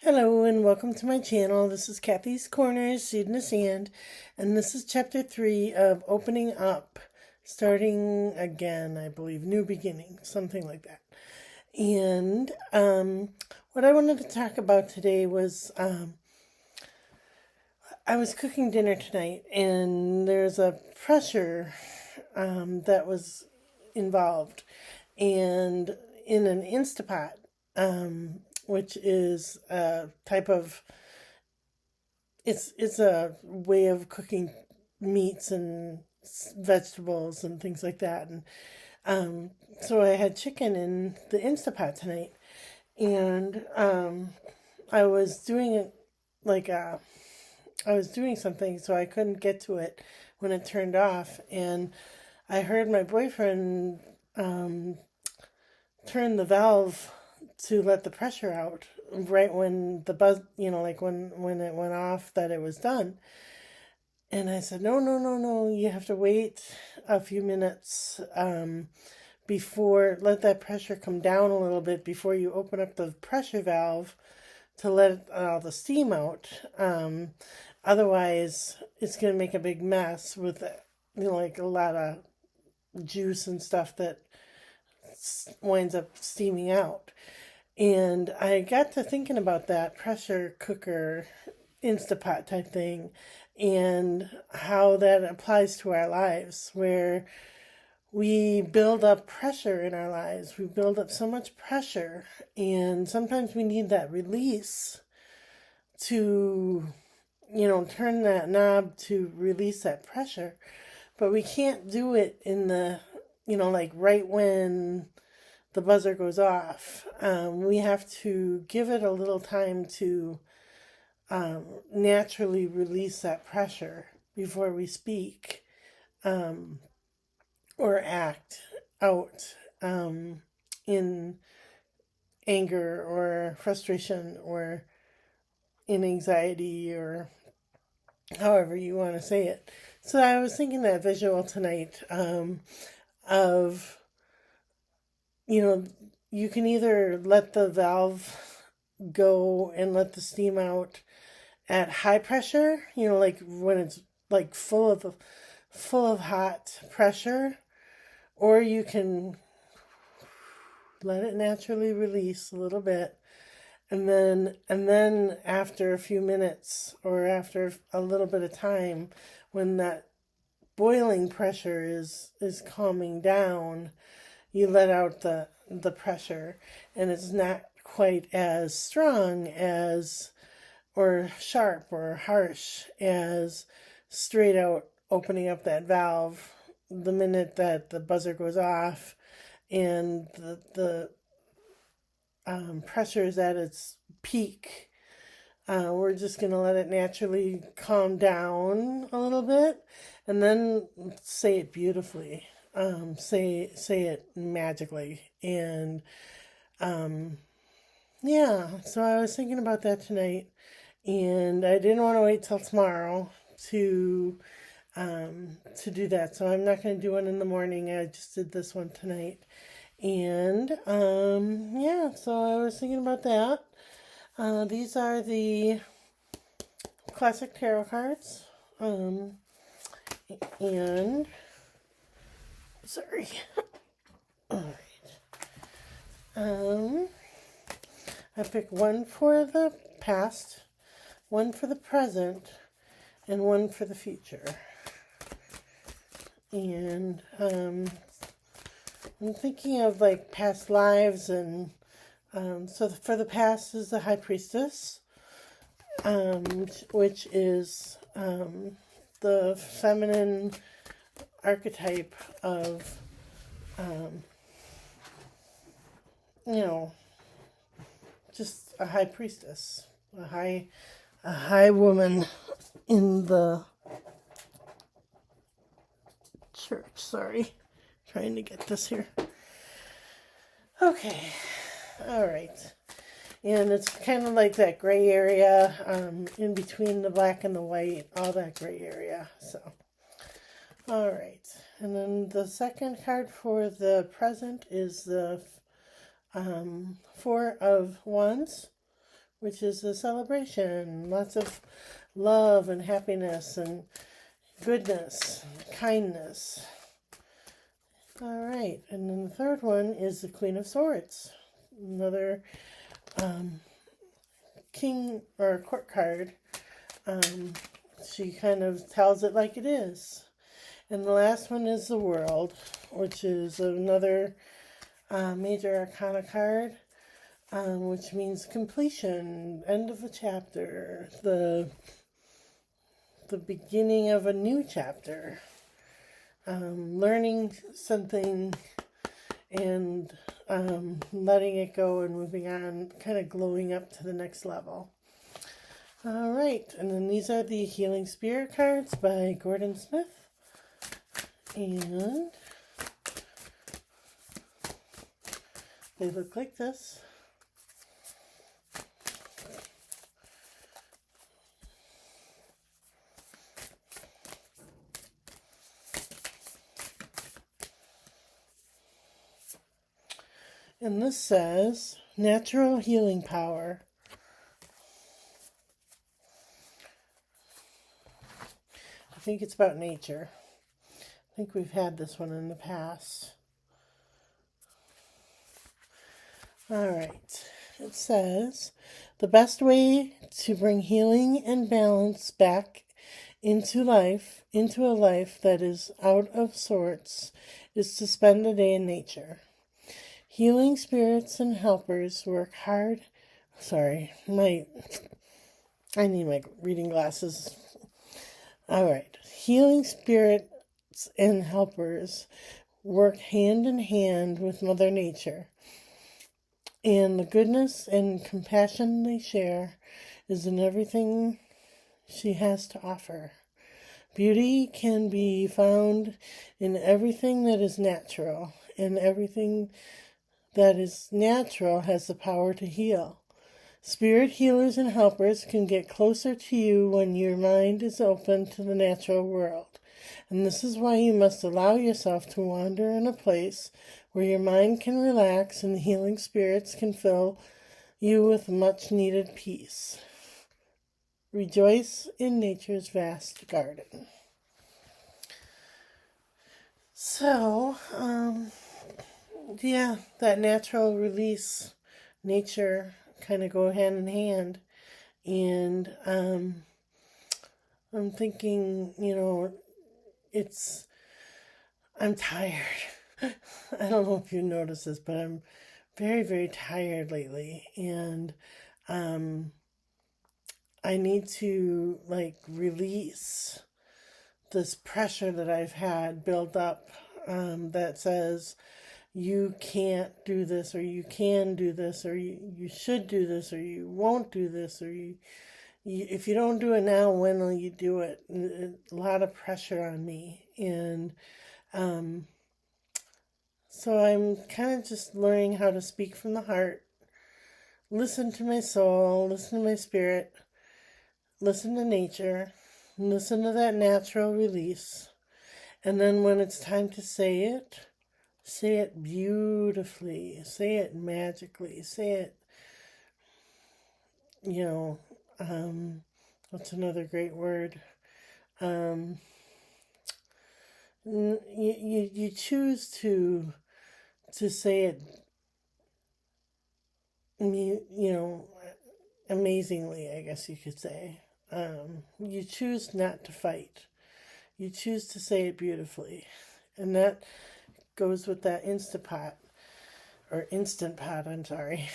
Hello and welcome to my channel. This is Kathy's Corner, Seed in the Sand, and this is chapter 3 of Opening Up, starting again, I believe, new beginning, something like that. And what I wanted to talk about today was I was cooking dinner tonight, and there's a pressure that was involved, and in an Instapot, which is a type of it's a way of cooking meats and vegetables and things like that. And so I had chicken in the Instapot tonight, and I was doing it like I was doing something, so I couldn't get to it when it turned off, and I heard my boyfriend turn the valve to let the pressure out right when the buzz, like when it went off that it was done. And I said, no, no, no, no, you have to wait a few minutes before, let that pressure come down a little bit before you open up the pressure valve to let all the steam out. Otherwise, it's going to make a big mess with, like a lot of juice and stuff that winds up steaming out. And I got to thinking about that pressure cooker, Instapot type thing, and how that applies to our lives, where we build up pressure in our lives. We build up so much pressure, and sometimes we need that release to, turn that knob to release that pressure. But we can't do it in the, like right when the buzzer goes off. We have to give it a little time to naturally release that pressure before we speak or act out in anger or frustration or in anxiety or however you want to say it. So I was thinking that visual tonight of, you can either let the valve go and let the steam out at high pressure, like when it's like full of hot pressure, or you can let it naturally release a little bit, and then after a few minutes or after a little bit of time, when that boiling pressure is calming down, you let out the pressure, and it's not quite as strong as or sharp or harsh as straight out opening up that valve the minute that the buzzer goes off and the pressure is at its peak. We're just going to let it naturally calm down a little bit and then say it beautifully. Say it magically. And yeah, so I was thinking about that tonight, and I didn't want to wait till tomorrow to do that. So I'm not going to do one in the morning. I just did this one tonight. And yeah, so I was thinking about that. These are the classic tarot cards. And sorry. All right. I picked one for the past, one for the present, and one for the future. And I'm thinking of like past lives, and so for the past is the High Priestess, which is the feminine archetype of, just a high priestess, a high woman in the church. Sorry, trying to get this here. Okay, all right. And it's kind of like that gray area in between the black and the white, all that gray area. So, all right. And then the second card for the present is the Four of Wands, which is a celebration. Lots of love and happiness and goodness, kindness. All right, and then the third one is the Queen of Swords, another king or court card. She kind of tells it like it is. And the last one is the World, which is another major arcana card, which means completion, end of a chapter, the beginning of a new chapter, learning something and letting it go and moving on, kind of glowing up to the next level. All right, and then these are the Healing Spirit cards by Gordon Smith. And they look like this. And this says, natural healing power. I think it's about nature. I think we've had this one in the past. All right. It says, the best way to bring healing and balance back into a life that is out of sorts, is to spend a day in nature. Healing spirits and helpers work hard. Sorry, I need my reading glasses. All right. Healing spirits and helpers work hand in hand with Mother Nature. And the goodness and compassion they share is in everything she has to offer. Beauty can be found in everything that is natural, and everything that is natural has the power to heal. Spirit healers and helpers can get closer to you when your mind is open to the natural world. And this is why you must allow yourself to wander in a place where your mind can relax and the healing spirits can fill you with much needed peace. Rejoice in nature's vast garden. So, yeah, that natural release, nature kind of go hand in hand. And I'm thinking, I'm tired. I don't know if you notice this, but I'm very, very tired lately. And I need to release this pressure that I've had build up that says you can't do this, or you can do this, or you should do this, or you won't do this, or if you don't do it now, when will you do it? A lot of pressure on me. And so I'm kind of just learning how to speak from the heart, listen to my soul, listen to my spirit, listen to nature, listen to that natural release. And then when it's time to say it beautifully, say it magically, say it, what's another great word? You choose to say it, amazingly, I guess you could say. You choose not to fight. You choose to say it beautifully. And that goes with that Instant Pot, I'm sorry.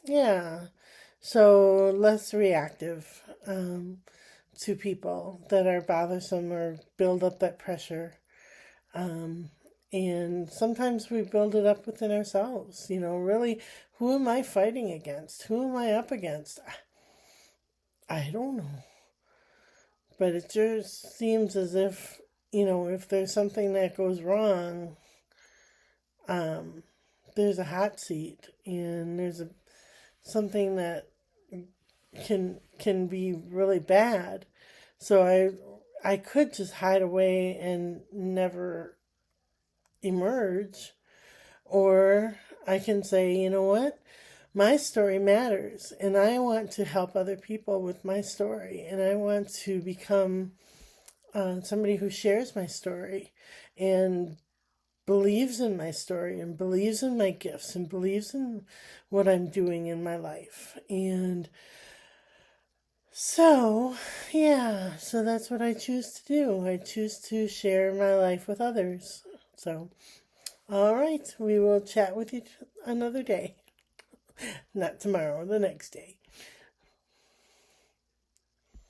Yeah. So less reactive to people that are bothersome or build up that pressure. And sometimes we build it up within ourselves. Really, who am I fighting against? Who am I up against? I don't know. But it just seems as if, if there's something that goes wrong, there's a hot seat, and there's something that can be really bad. So I could just hide away and never emerge, or I can say, you know what? My story matters, and I want to help other people with my story, and I want to become somebody who shares my story and believes in my story and believes in my gifts and believes in what I'm doing in my life. And so, yeah, so that's what I choose to do. I choose to share my life with others. So, all right, we will chat with you another day. Not tomorrow, the next day.